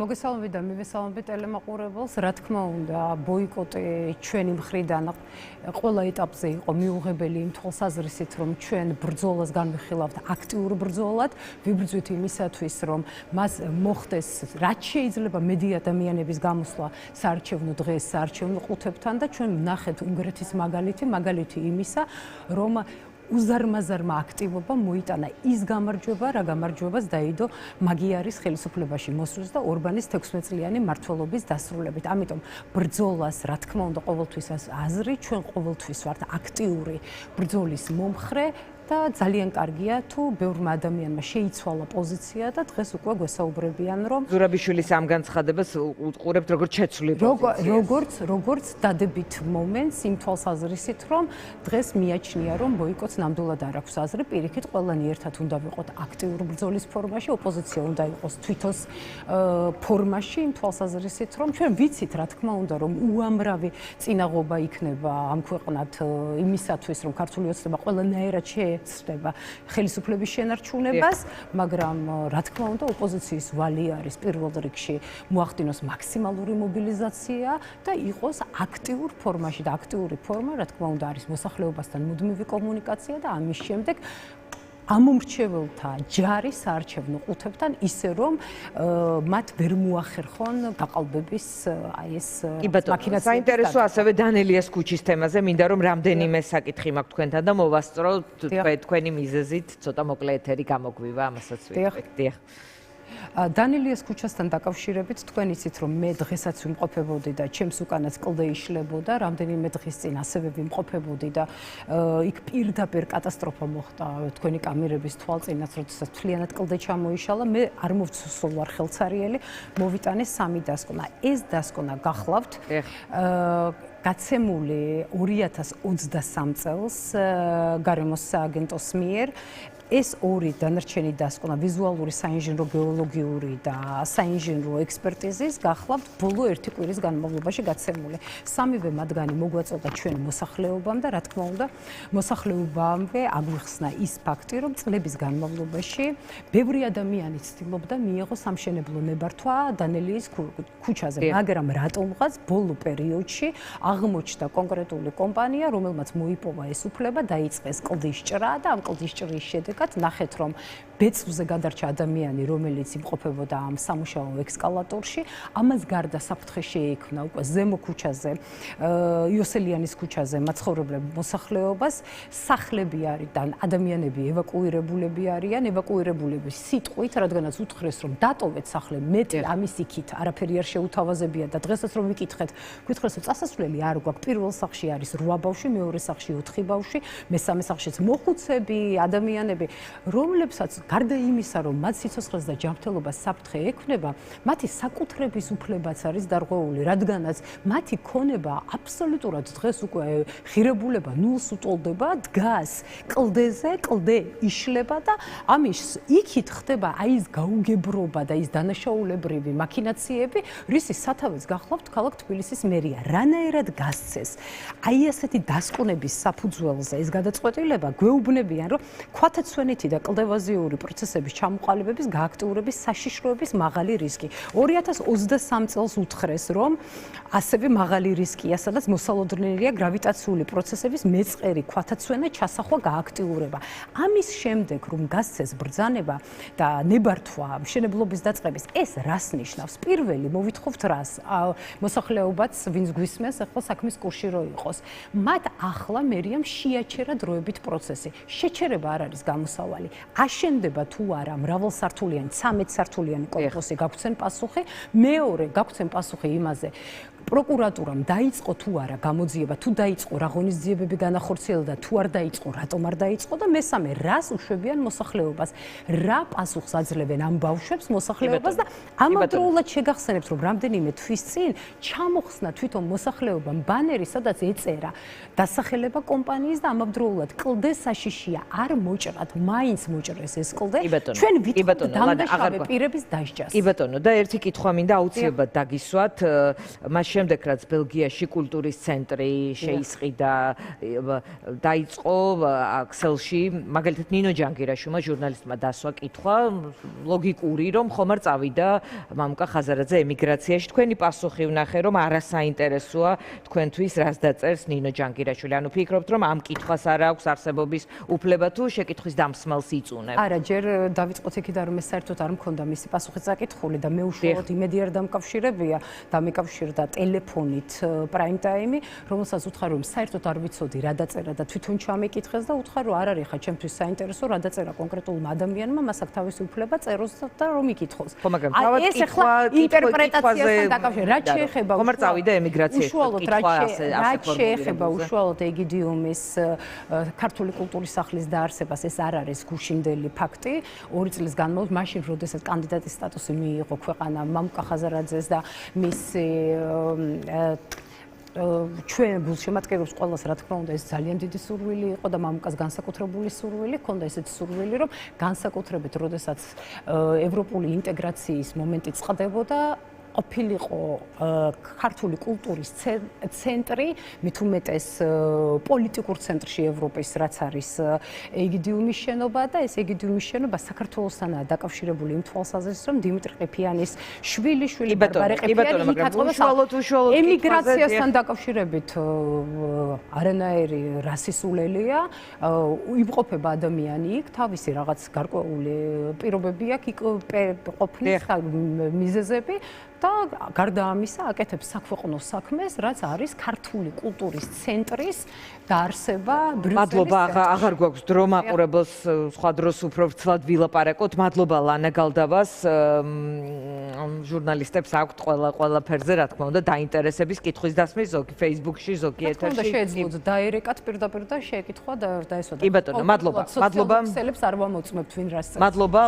მოგესალმებით და მივესალმებით ტელემაყურებელს. რა თქმა უნდა, ბოიკოტი ჩვენი მხრიდან ყველა ეტაპზე იყო მიუღებელი იმ თვალსაზრისით, რომ ჩვენ ბრძოლას განვიხილავთ აქტიურ ბრძოლად, ვიბრძვით იმისათვის, რომ მას მოხდეს რაც შეიძლება მეტი ადამიანების გამოსვლა საარჩევნო დღეს, საარჩევნო ყუთებთან და ჩვენ ვნახეთ უნგრეთის მაგალითი იმისა, რომ უზარმაზარმა აქტივობამ მოიტანა ის გამარჯვება, რა გამარჯვებას დაიდო მაგიარის ხელისუფლებაში მოსვლას და ორბანის 16 წლიანი მმართველობის დასრულებით. ამიტომ ბრძოლას, რა თქმა უნდა, ყოველთვის აზრი, ჩვენ ყოველთვის ვართ აქტიური ბრძოლის მომხრე და ძალიან კარგია თუ ბევრმა ადამიანმა შეიცვალა პოზიცია და დღეს უკვე გვესაუბრებიან, რომ ზურაბიშვილის ამ განცხადებას უყურებთ როგორც შეცვლილ პოზიციას. როგორც დადებით მომენტს იმ თვალსაზრისით, რომ დღეს მიაჩნია, რომ ბოიკოტს ნამდვილად არ აქვს აზრი, პირიქით ყველანი ერთად უნდა ვიყოთ აქტიურ ბრძოლის ფორმაში, ოპოზიცია უნდა იყოს თვითონ ფორმაში, იმ თვალსაზრისით, რომ ჩვენ ვიცით, რა თქმა უნდა, რომ უამრავი წინაღობა იქნება ამ ქვეყნად იმისათვის, რომ ქართული ოცნება ყველანაირად შეეცდება ხელისუფლების შენარჩუნებას, მაგრამ რა თქმა უნდა, ოპოზიციის ვალი არის პირველ რიგში მოახდინოს მაქსიმალური მობილიზაცია და იყოს აქტიურ ფორმაში და აქტიური ფორმა, რა თქმა უნდა, არის მოსახლეობასთან მუდმივი კომუნიკაცია და ამის შემდეგ ამომრჩეველთა ჯარი საარჩევნო ყუთებთან ისე რომ მათ ვერ მოახერხონ გაყალბების აი ეს მაქინაცია. საინტერესო ასევე დანელიას ქუჩის თემაზე მინდა რომ რამდენიმე საკითხი მაქვს თქვენთან და მოვასწრო თქვენი მიზეზით ცოტა მოკლე ეთერი გამოგვივა ამასაც ვიტყვი. დანელიას ქუჩასთან დაკავშირებით თქვენ იცით რომ მე დღესაც ვიმყოფებოდი და ჩემს უკანაც კლდე იშლებოდა, რამდენიმე დღის წინ ასევე ვიმყოფებოდი და იქ პირდაპირ კატასტროფა მოხდა თქვენი კამერების თვალწინაც, როდესაც მთლიანად კლდე ჩამოიშალა, მე არ მოვცხოვ ვარ ხელცარიელი, მოვიტანე 3 დასკვნა. ეს დასკვნა გახლავთ გაცემული 2023 წელს გარემოს სააგენტოს მიერ. ეს ორი დანარჩენი დასკვნა ვიზუალური საინჟინრო გეოლოგიური და საინჟინრო ექსპერტიზის გახლავთ ბოლო 1 კვირის განმავლობაში გაცემული. 3-ვე მათგანი მოგვაწოდა ჩვენ მოსახლეობამ და რა თქმა უნდა მოსახლეობამდე აგვიხსნა ის ფაქტი, რომ წლების განმავლობაში ბევრი ადამიანი ცდილობდა მიიღო სამშენებლო ნებართვა დანელიის ქუჩაზე, მაგრამ რატომღაც ბოლო პერიოდში აღმოჩნდა კონკრეტული კომპანია, რომელმაც მოიპოვა ეს უფლება, დაიწყეს კლდის ჭრა და ამ კლდის ჭრის შედეგად ნახეთ, რომ ბეწვზე გადარჩა ადამიანი, რომელიც იმყოფებოდა ამ სამუშაო ექსკალატორში. ამას გარდა საფრთხე შეექმნა უკვე ზემო ქუჩაზე, იოსელიანის ქუჩაზე მაცხოვრებლებ მოსახლეობას. სახლები არის და ადამიანები ევაკუირებულები არიან, ევაკუირებულების სიტყვით, რადგანაც უთხრეს, რომ დატოვეთ სახლი, მეტი ამის იქით არაფერი არ შეუთავაზებია და დღესაც რომ ვიკითხეთ, გითხრეს, რომ წასასვლელი არ გვაქვს. პირველ სახლში არის 8 ბავშვი, მეორე სახლში 4 ბავშვი, მესამე სახლშიც მოხუცები, ადამიანები, რომლებსაც გარდა იმისა, რომ მათ სიცოცხლეს და ჯანმრთელობას საფრთხე ექმნება, მათი საკუთრების უფლებაც არის დარღვეული, რადგანაც მათი ქონება აბსოლუტურად დღეს უკვე ღირებულება ნულს უტოლდება, დგას კლდეზე, კლდე იშლება და ამის იქით ხდება აი ეს გაუგებრობა და ის დანაშაულებრივი მაქინაციები, რისი სათავეს გახლავთ ქალაქ თბილისის მერია. რანაირად გასცეს აი ასეთი დასკვნების საფუძველზე ეს გადაწყვეტილება, გვეუბნებიან, რომ ქვათაცვენითი და კლდევაზიური პროცესების ჩამოყალიბების გააქტიურების საშიშროების მაღალი რისკი. 2023 წელს უთხრეს, რომ ასევე მაღალი რისკია, სადაც მოსალოდნელია გრავიტაციული პროცესების მეწყერი ქვათაცვენა ჩასახვა გააქტიურება. ამის შემდეგ, რომ გასცეს ბრძანება და ნებართვა მშენებლობის დაწყების, ეს რას ნიშნავს? პირველი, მოვითხოვთ რას? მოსახლეობაც, ვინც გვისმენს, ახლა საქმის კურსში რო იყოს. მათ ახლა მერიამ შეაჩერა დროებით პროცესი. შეჩერება არ არის გამოსავალი. აშენდება თუ არა მრავალსართულიანი, 13 სართულიანი კომპლექსი გაგვცენ პასუხი, მეორე გაგვცენ პასუხი იმაზე, პროკურატურამ დაიწყო თუ არა გამოძიება, თუ დაიწყო რა ღონისძიებები განახორციელა და თუ არ დაიწყო, რატომ არ დაიწყო და მესამე, რას უშვებიან მოსახლეობას, რა პასუხს აძლევენ ამ ბავშვებს მოსახლეობას და ამავდროულად შეგახსენებთ, რომ რამდენიმე თვის წინ ჩამოხსნა თვითონ მოსახლეობამ ბანერი, სადაც ეწერა დასახელება კომპანიის და ამავდროულად კლდე საშიშია, არ მოჭრათ, მაინც მოჭრეს ეს კლდე. ჩვენ ვიტყვით დამნაშავე პირების დასჯას. კი ბატონო, და ერთი კითხვა მინდა აუცილებლად დაგისვათ, მაშინ შემდეგ რაც ბელგიაში კულტურის ცენტრი შეისყიდა, დაიწყო აქსელში, მაგალითად ნინო ჯანგირაშვილმა ჟურნალისტმა დასვა კითხვა, ლოგიკური რომ ხომ არ წავიდა მამუკა ხაზარაძე ემიგრაციაში. თქვენი პასუხი ვნახე რომ არასაინტერესოა თქვენთვის რას დაწერს ნინო ჯანგირაშვილი. ანუ ფიქრობთ რომ ამ კითხვას არ აქვს არსებობის უფლება თუ შეკითხვის დამსმელს იწუნებ? არა, ჯერ დავიწყოთ იქიდან რომ ეს საერთოდ არ მქონდა მისი პასუხი წაკითხული და მე უშუალოდ იმედი არ დამკავშირებია და მეკავშირდა ტელეფონით პრაიმ ტაიმი, რომელსაც უთხარ რომ საერთოდ არ ვიცოდი რა დაწერა და თვითონ ჩამეკითხეს და უთხარ რომ არ არის ხა ჩემთვის საინტერესო რა დაწერა კონკრეტულმა ადამიანმა, მას აქვს თავისი უფლება წეროს და რომ იკითხოს. ხო, მაგრამ თავად კითხვა ინტერპრეტაციასთან დაკავშირებით რაც შეეხება ხომ არ წავიდა ემიგრაციაში კითხვა ასე რაც შეეხება უშუალოდ ეგიდიუმის ქართული კულტურის სახლის დაარსებას, ეს არ არის გუშინდელი ფაქტი. 2 წლის განმავლობაში, მაშინ როდესაც კანდიდატის სტატუსი მიიღო ქვეყანამ მამუკა ხაზარაძეს და მისი ჩვენ გულშემატკივრებს ყველას რა თქმა უნდა ეს ძალიან დიდი სურვილი იყო და მამუკას განსაკუთრებული სურვილი ჰქონდა, ესეთი სურვილი რომ განსაკუთრებით როდესაც ევროპული ინტეგრაციის მომენტი წყდებოდა ყოფილიყო ქართული კულტურის ცენტრი, მით უმეტეს პოლიტიკურ ცენტრში ევროპის, რაც არის ეგიდიუმის შენობა და ეს ეგიდიუმის შენობა საქართველოსთანაა დაკავშირებული იმ თვალსაზრისით, რომ დიმიტრი ყიფიანის შვილიშვილი ბარბარე ყიფიანი უშუალოდ ემიგრაციასთან დაკავშირებით არანაირი რასისულელია, იმყოფება ადამიანი იქ, თავისი რაღაც გარკვეული პირობები აქვს, ყოფნის მიზეზები და გარდა ამისა აკეთებს საქვეყნო საქმეს, რაც არის ქართული კულტურის ცენტრის დაარსება ბრიუსელის. მადლობა, აღარ გვაქვს დრო მაყურებელს სხვა დროს უფრო ვრცლად ვილაპარაკოთ. მადლობა ლანა გალდავას, ჟურნალისტებს აქვთ ყველაფერზე რა თქმა უნდა დაინტერესების კითხვის დასმის, ზოგი Facebook-ში, ზოგი ეთერში. შეეძლოთ დაირეკათ პირდაპირ და შეეკითხვა და ესვა. კი ბატონო, მადლობა. მადლობა. სოციალურ ქსელებს არ ვამოწმებთ ვინ რას წერს. მადლობა.